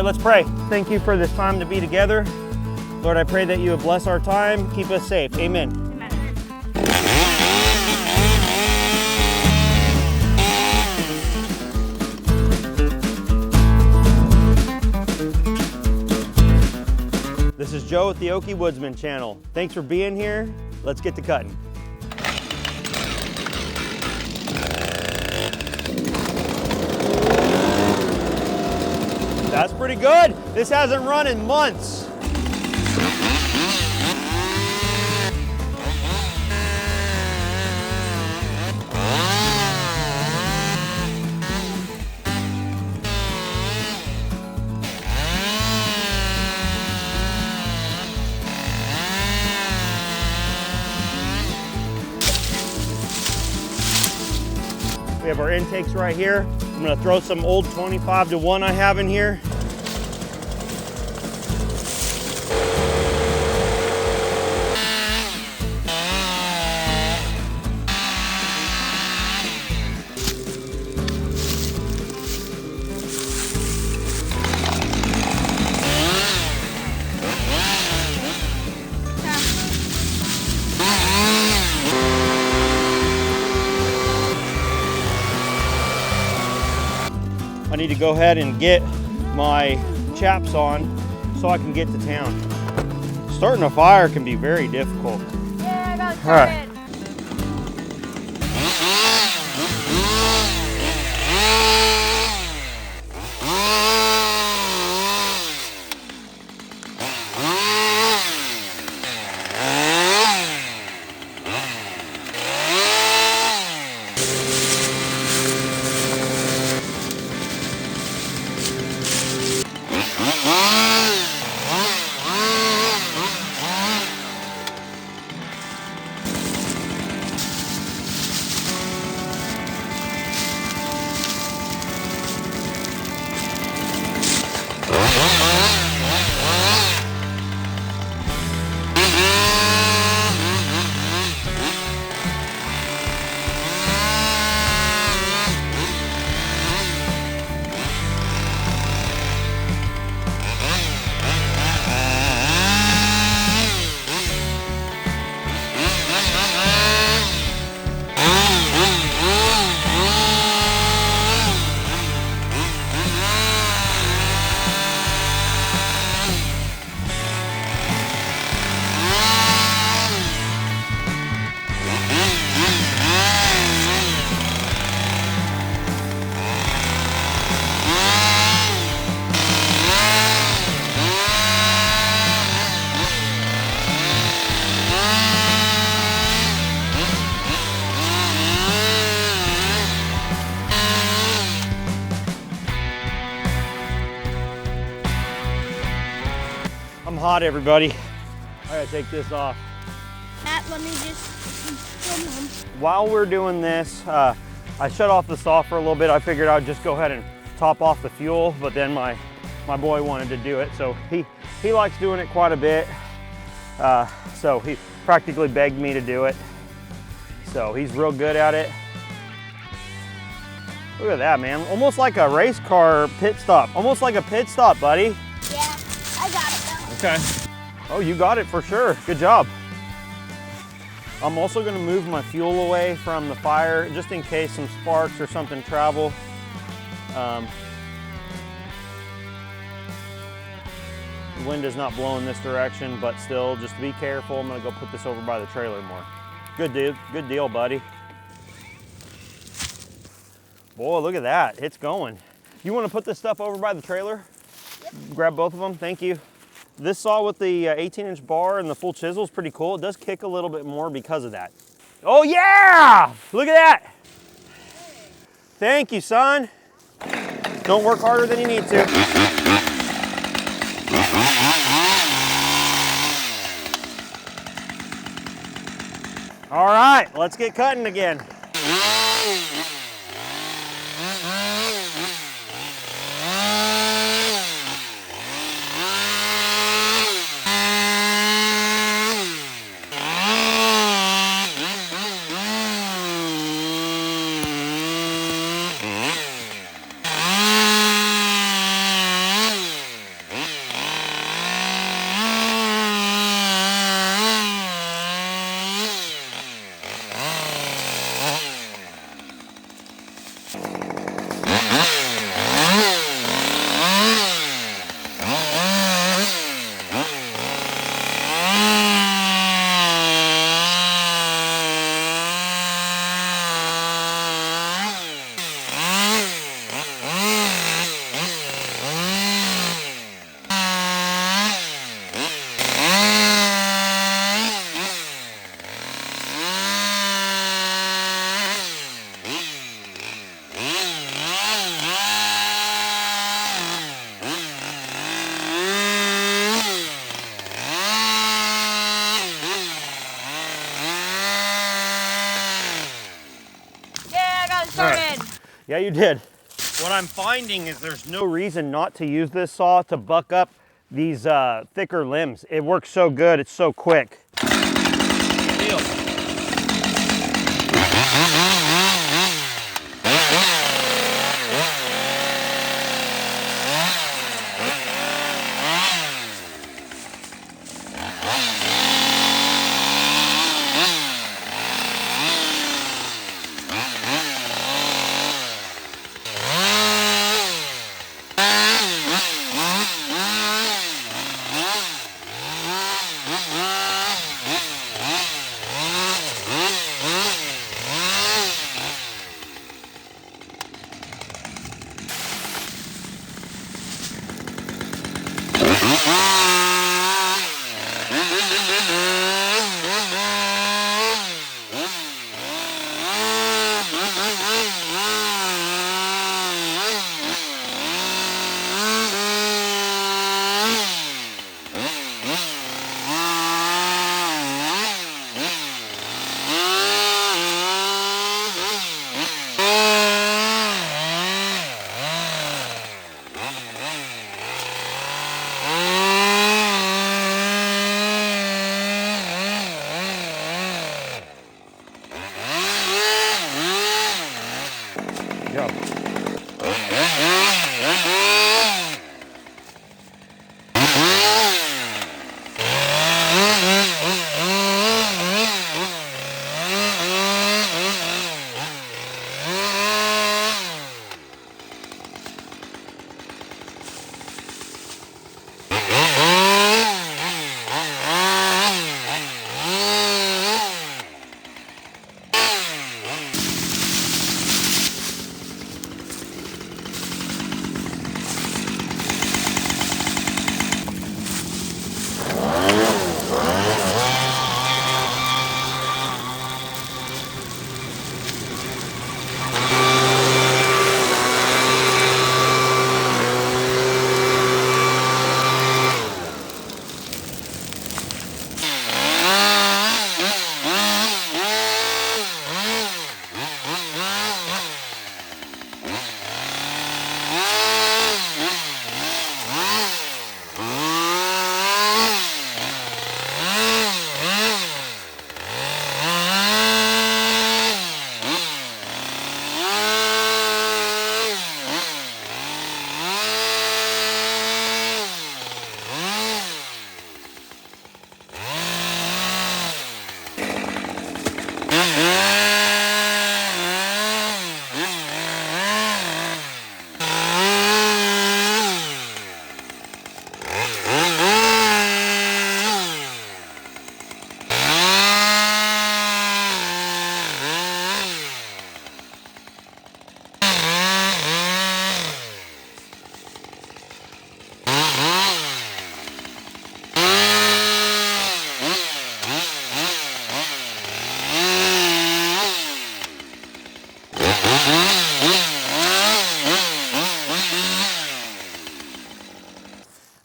let's pray. Thank you for this time to be together. Lord, I pray that you would bless our time, keep us safe. Amen. This is Joe at the Okie Woodsman channel. Thanks for being here. Let's get to cutting. That's pretty good. This hasn't run in months. We have our intakes right here. I'm gonna throw some old 25-to-1 I have in here. I need to go ahead and get my chaps on so I can get to town. Starting a fire can be very difficult. Yeah, I got it started. All right. I'm hot, everybody. I gotta take this off. Matt, let me just film him. While we're doing this, I shut off the saw for a little bit. I figured I'd just go ahead and top off the fuel, but then my boy wanted to do it, so he likes doing it quite a bit. So he practically begged me to do it. So he's real good at it. Look at that, man. Almost like a race car pit stop. Almost like a pit stop, buddy. Yeah, I got it though. Okay. Oh, you got it for sure. Good job. I'm also gonna move my fuel away from the fire just in case some sparks or something travel. The wind is not blowing this direction, but still, just be careful. I'm gonna go put this over by the trailer more. Good deal, buddy. Boy, look at that, it's going. You wanna put this stuff over by the trailer? Yep. Grab both of them, thank you. This saw with the 18-inch bar and the full chisel is pretty cool. It does kick a little bit more because of that. Oh yeah! Look at that! Thank you, son. Don't work harder than you need to. All right, let's get cutting again. Yeah, you did. What I'm finding is there's no reason not to use this saw to buck up these thicker limbs. It works so good, it's so quick. Deal.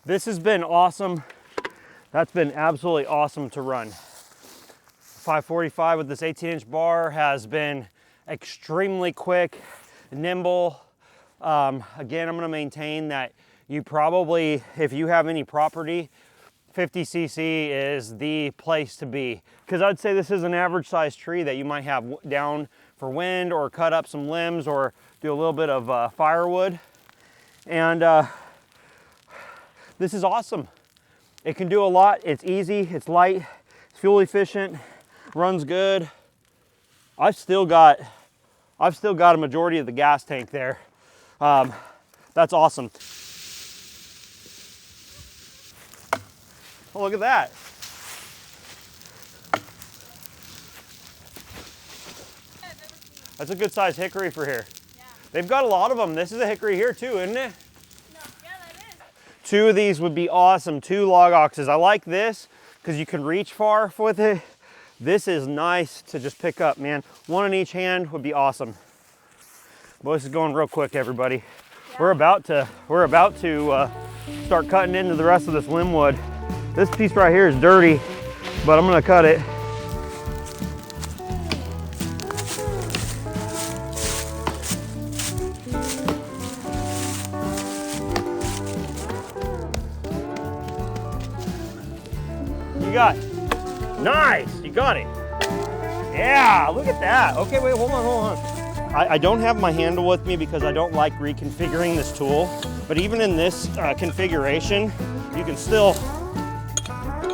This has been awesome. That's been absolutely awesome to run. 545 with this 18-inch bar has been extremely quick, nimble. Again, I'm gonna maintain that you probably, if you have any property, 50cc is the place to be. Because I'd say this is an average size tree that you might have down for wind or cut up some limbs or do a little bit of firewood. And this is awesome. It can do a lot. It's easy, it's light, it's fuel efficient, runs good. I've still got a majority of the gas tank there. That's awesome. Oh, look at that. That's a good sized hickory for here. Yeah. They've got a lot of them. This is a hickory here too, isn't it? Two of these would be awesome, 2 log oxes. I like this because you can reach far with it. This is nice to just pick up, man. 1 in each hand would be awesome. Boy, this is going real quick, everybody. Yeah. We're about to start cutting into the rest of this limb wood. This piece right here is dirty, but I'm gonna cut it. you got? Nice, you got it. Yeah, look at that. Okay, wait, hold on. I don't have my handle with me because I don't like reconfiguring this tool, but even in this configuration, you can still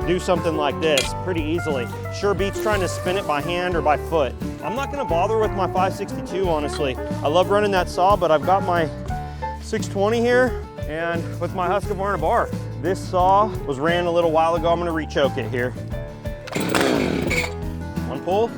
do something like this pretty easily. Sure beats trying to spin it by hand or by foot. I'm not gonna bother with my 562, honestly. I love running that saw, but I've got my 620 here and with my Husqvarna bar. This saw was ran a little while ago. I'm gonna re-choke it here. One pull.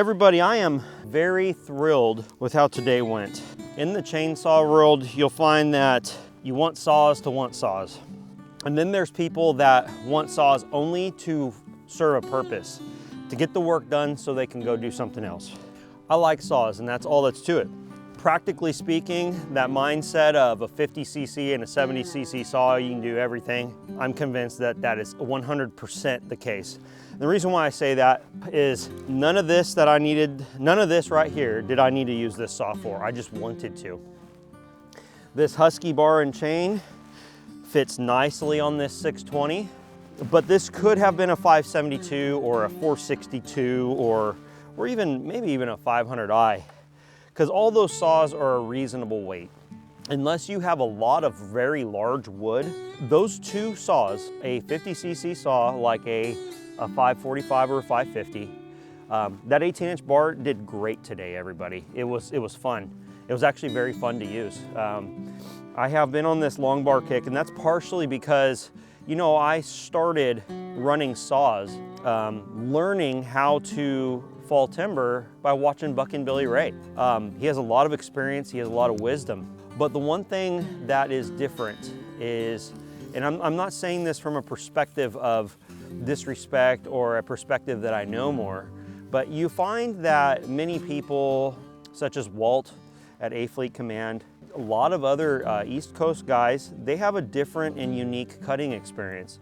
Everybody, I am very thrilled with how today went. In the chainsaw world, you'll find that you want saws to want saws. And then there's people that want saws only to serve a purpose, to get the work done so they can go do something else. I like saws, and that's all that's to it. Practically speaking, that mindset of a 50cc and a 70cc saw, you can do everything. I'm convinced that that is 100% the case. The reason why I say that is none of this right here did I need to use this saw for. I just wanted to. This Husky bar and chain fits nicely on this 620, but this could have been a 572 or a 462 or even maybe even a 500i, because all those saws are a reasonable weight. Unless you have a lot of very large wood, those two saws, a 50cc saw like a 545 or a 550, that 18-inch bar did great today, everybody. It was fun. It was actually very fun to use. I have been on this long bar kick, and that's partially because, you know, I started running saws, learning how to fall timber by watching Buck and Billy Ray. He has a lot of experience, he has a lot of wisdom. But the one thing that is different is, and I'm not saying this from a perspective of disrespect or a perspective that I know more, but you find that many people, such as Walt at A Fleet Command, a lot of other East Coast guys, they have a different and unique cutting experience.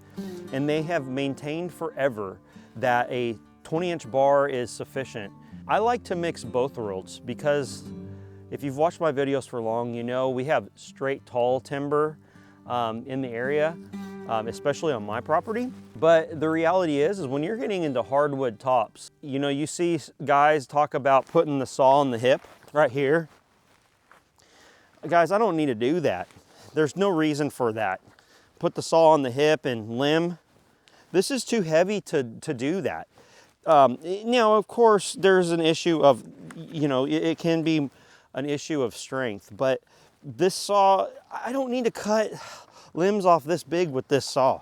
And they have maintained forever that a 20-inch bar is sufficient. I like to mix both worlds because if you've watched my videos for long, you know we have straight tall timber in the area, especially on my property. But the reality is when you're getting into hardwood tops, you know, you see guys talk about putting the saw on the hip right here. Guys, I don't need to do that. There's no reason for that. Put the saw on the hip and limb. This is too heavy to do that. Now, of course, there's an issue of, you know, it can be an issue of strength, but this saw, I don't need to cut limbs off this big with this saw.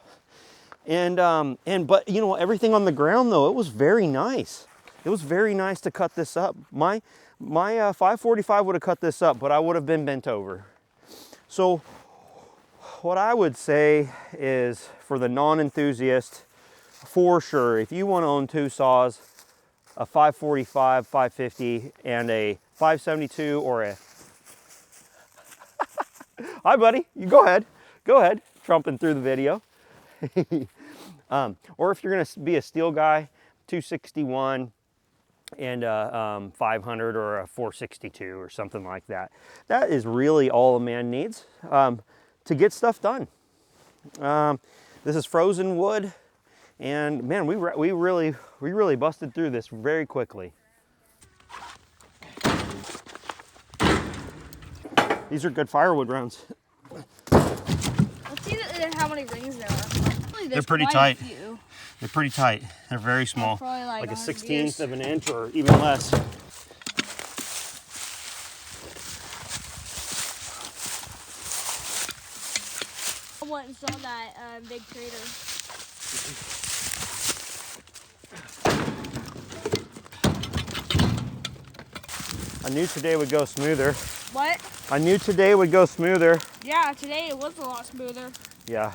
But you know, everything on the ground though, it was very nice. It was very nice to cut this up. My 545 would have cut this up, but I would have been bent over. So what I would say is, for the non-enthusiast, for sure, if you want to own two saws, a 545, 550, and a 572 or a... Hi, buddy. You go ahead. Go ahead. Trumping through the video. Or if you're going to be a steel guy, 261 and a 500 or a 462 or something like that. That is really all a man needs to get stuff done. This is frozen wood. And man, we really busted through this very quickly. These are good firewood rounds. Let's see how many rings there are. They're pretty tight. They're pretty tight. They're very small, like a 16th of an inch or even less. I went and saw that big trader. I knew today would go smoother. What? I knew today would go smoother. Yeah, today it was a lot smoother. Yeah,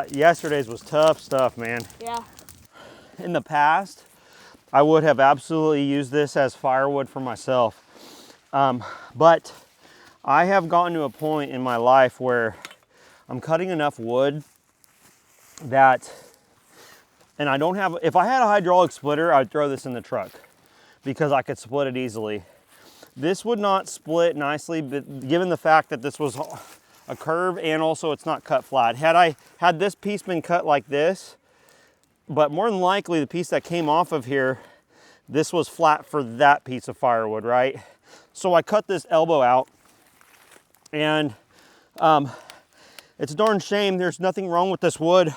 yesterday's was tough stuff, man. Yeah. In the past, I would have absolutely used this as firewood for myself. But I have gotten to a point in my life where I'm cutting enough wood that, and I don't have, if I had a hydraulic splitter, I'd throw this in the truck because I could split it easily. This would not split nicely, but given the fact that this was a curve and also it's not cut flat. Had I had this piece been cut like this, but more than likely the piece that came off of here, this was flat for that piece of firewood, right? So I cut this elbow out, and it's a darn shame. There's nothing wrong with this wood.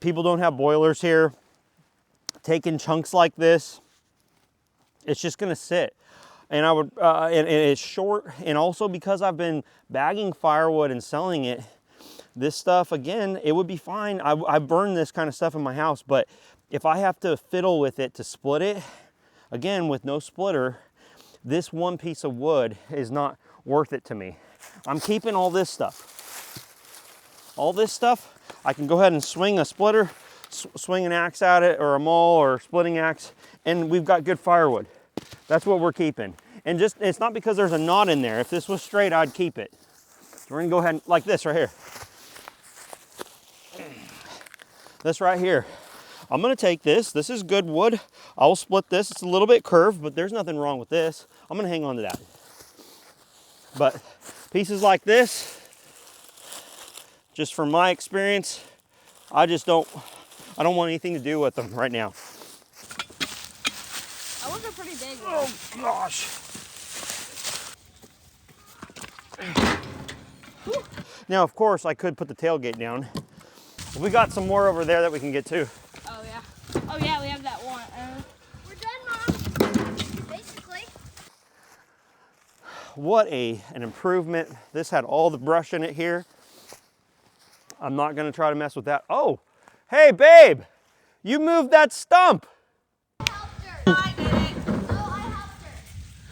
People don't have boilers here. Taking chunks like this, it's just gonna sit. And I would, and it's short, and also because I've been bagging firewood and selling it, this stuff, again, it would be fine. I burn this kind of stuff in my house, but if I have to fiddle with it to split it, again, with no splitter, this one piece of wood is not worth it to me. I'm keeping all this stuff. All this stuff, I can go ahead and swing a splitter, swing an axe at it, or a maul or splitting axe, and we've got good firewood. That's what we're keeping. And just, it's not because there's a knot in there. If this was straight, I'd keep it. So we're gonna go ahead and, like this right here. This right here. I'm gonna take this. This is good wood. I will split this. It's a little bit curved, but there's nothing wrong with this. I'm gonna hang on to that. But pieces like this, just from my experience, I don't want anything to do with them right now. That was a pretty big one. Oh gosh. Now, of course, I could put the tailgate down. We got some more over there that we can get to. Oh yeah. Oh yeah, we have that one. We're done, Mom. Basically. What an improvement. This had all the brush in it here. I'm not gonna try to mess with that. Oh, hey babe, you moved that stump. I helped her. No, I didn't. No, I helped her.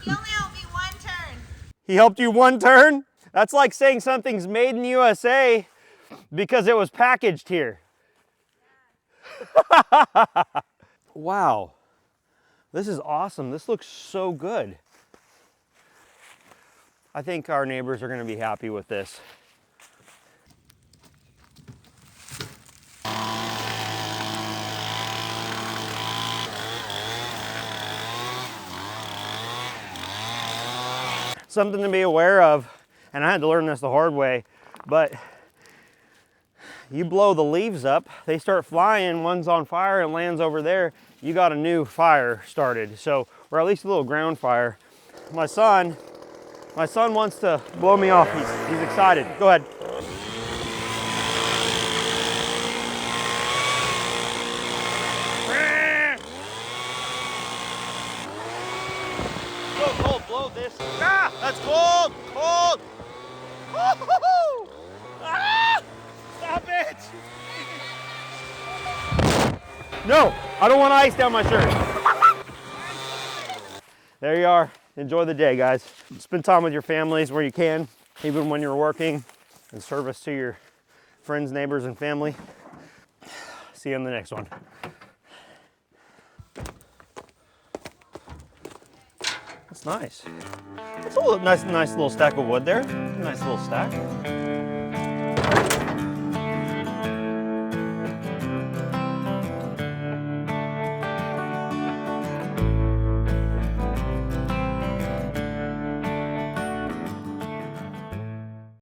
He only helped me one turn. He helped you one turn? That's like saying something's made in the USA because it was packaged here. Wow, this is awesome. This looks so good. I think our neighbors are gonna be happy with this. Something to be aware of, and I had to learn this the hard way, but you blow the leaves up, they start flying, one's on fire and lands over there, you got a new fire started. So, or at least a little ground fire. My son wants to blow me off. He's excited. Go ahead. So cold, blow this. Ah, that's cold, cold. Woo-hoo-hoo. Ah, stop it. No, I don't want ice down my shirt. There you are. Enjoy the day, guys. Spend time with your families where you can, even when you're working, in service to your friends, neighbors, and family. See you in the next one. That's nice. That's a nice little stack of wood there. Nice little stack.